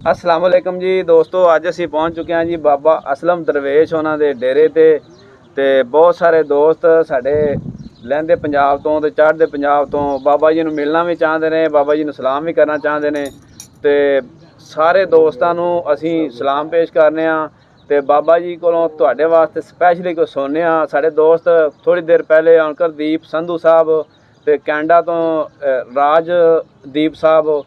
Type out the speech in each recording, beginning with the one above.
अस्सलाम वालेकुम जी दोस्तों, अज असी पहुँच चुके हैं जी बाबा असलम दरवेश उन्होंने डेरे ते बहुत सारे दोस्त साढ़े लहंदे पंजाब तो चढ़ते पंजाब तो बाबा जी नूं मिलना भी चाहते हैं, बाबा जी नूं सलाम भी करना चाहते हैं। तो सारे दोस्तों नूं असी सलाम पेश करने ते बाबा जी कोलों तुहाडे वास्ते स्पैशली कोई सुनने साढ़े दोस्त थोड़ी देर पहले अंकरदीप संधू साहब ते कैनेडा तो राजदीप साहब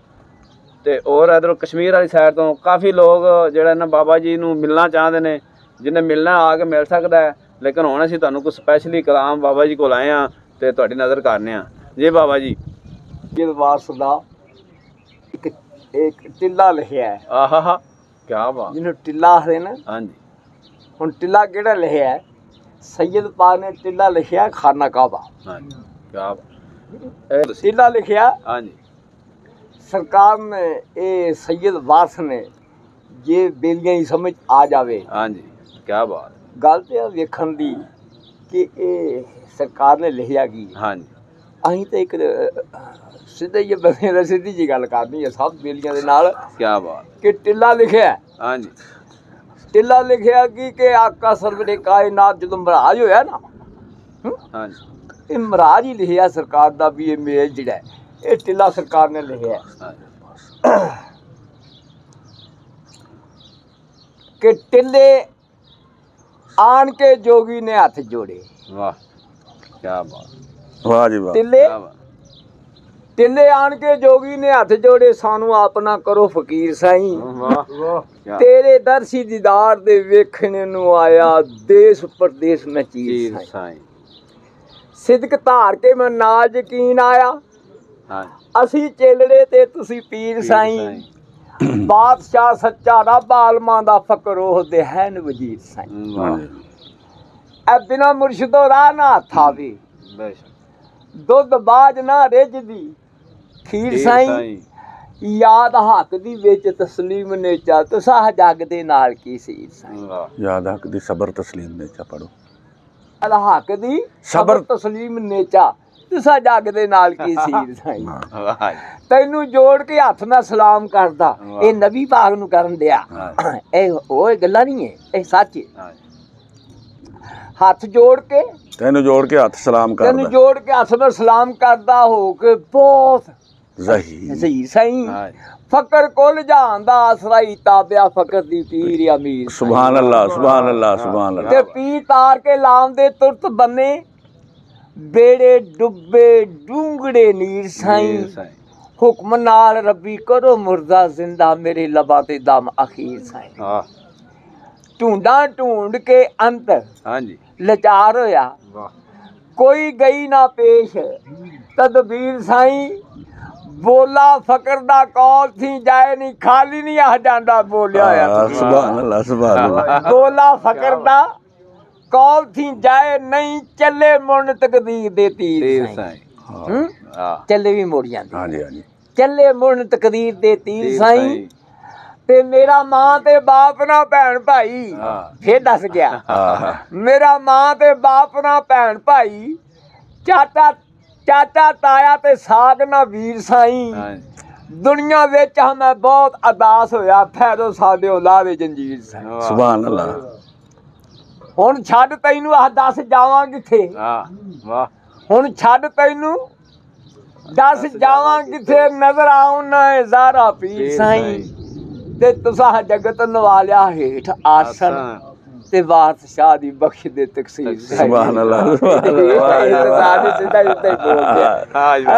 ते और इधरों कश्मीर वाली साइड तो काफ़ी लोग जिहड़े ना बाबा जी नूं मिलना चाहते हैं। जिन्हें मिलना आके मिल सकता है, लेकिन हुण असीं तुहानूं कुछ स्पैशली कलाम बाबा जी कोल आए ते तुहाडी नज़र करने जी बाबा जी। वारस दा एक टिल्ला लिखिया है। आहा क्या बात, जिन्हों टिल्ला आखदे ना। हाँ जी। हुण टिल्ला किहड़ा लिखिया है? सैयद पाक ने टिल्ला लिखिया खाना काबा। हाँ जी, क्या बात। टिल्ला लिखिया, हाँ जी। सरकार ने ये सैयद वारस ने जे बेलियां ही समझ आ जावे। हाँ जी, क्या बात। गल तो वेखण दी कि ये सरकार ने लिखिया की। हाँ जी। अहीं तो एक सीधे ही बंदे सीधी जी गल करनी है सब बेलियां दे नाल। क्या बात कि टिल्ला लिखिया। हाँ जी। टिल्ला लिखिया कि आका सरवरे कायनात जदों महाराज होया ना। हाँ जी। ये महाराज ही लिखिया सरकार दा भी ये मेल जिहड़ा है ये टिल्ला सरकार ने लिखिया कि टिल्ले आन के जोगी ने हाथ जोड़े। वाह क्या बात, वाह जी वाह। टिल्ले आन के जोगी ने हाथ जोड़े सानू अपना करो फकीर साईं। तेरे दर्शी दीदार दे वेखने नू आया देश परदेश में चीर साईं। सिदक धार के मैं नाज यकीन आया। असी चेलड़े ते तुसी पीर साईं। बादशाह सच्चा रब आलमा दा फकर ओहदे हैन वजीर साईं। ए बिना मुर्शिदो राह ना हथ आवे, दुध बाज ना रिझदी खीर साईं। याद हक दी विच तस्लीम नेचा तुसा जग दे नाल की सीर साईं। याद हक दी सबर तस्लीम नेचा पढ़ो। हक दी सबर तस्लीम नेचा तुसा जग दे नाल की सीर साईं। तैनू जोड़ के हथ मैं सलाम करदा ए नबी पाक नू करन दिया। ए ओए गल्ला नहीं है, ए सच है। हाथ जोड़ के तैनू जोड़ के हाथ सलाम करदा, तैनू जोड़ के हाथ में सलाम करदा हो के बहुत ज़हीर साईं। फकर कुल जहान दा आसराई ताबिया फकर दी पीर अमीर। सुभान अल्लाह सुभान अल्लाह सुभान अल्लाह। ते पीर तार के लाम दे तुरत बन्ने बेड़े डुब्बे डूंगड़े नीर साईं। हुक्म नाल रब्बी करो मुर्दा जिंदा मेरे लबा ते दम अखीर साईं। ढूंढा ढूंढ के अंतर हाँ जी लाचार होया कोई गई ना पेश तदबीर साईं। बोला फकर दा कौल थी जाए नहीं खाली नहीं आ जांदा बोलिया होया। सुभान अल्लाह सुभान अल्लाह। बोला फकर दा कौल थी जाए नहीं चले मुन तकदीर दे तीर साईं। चले भी मोड़ जांदे। हाँ जी हाँ जी। चले मुन तकदीर दे तीर साईं। ते मेरा मां ते बाप ना भैन भाई फिर दस गया। मेरा मां ते बाप ना भैन भाई चाचा चाचा ताया ते साग ना वीर साईं। दुनिया विच मैं बहुत अदास होया फैरो साडे औलादे जंजीर साईं। सुभान अल्लाह। हुण छड्ड तैनू आह दस जावां किथे। हुण छड्ड तैनू दस जावां किथे नजर आउना है ज़ारा पीर साईं। ते तुसा जगत नवालिया हेठ आसन ते वारस शाह दी बख्श दे तकसीर। सुभान अल्लाह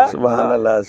सुभान अल्लाह।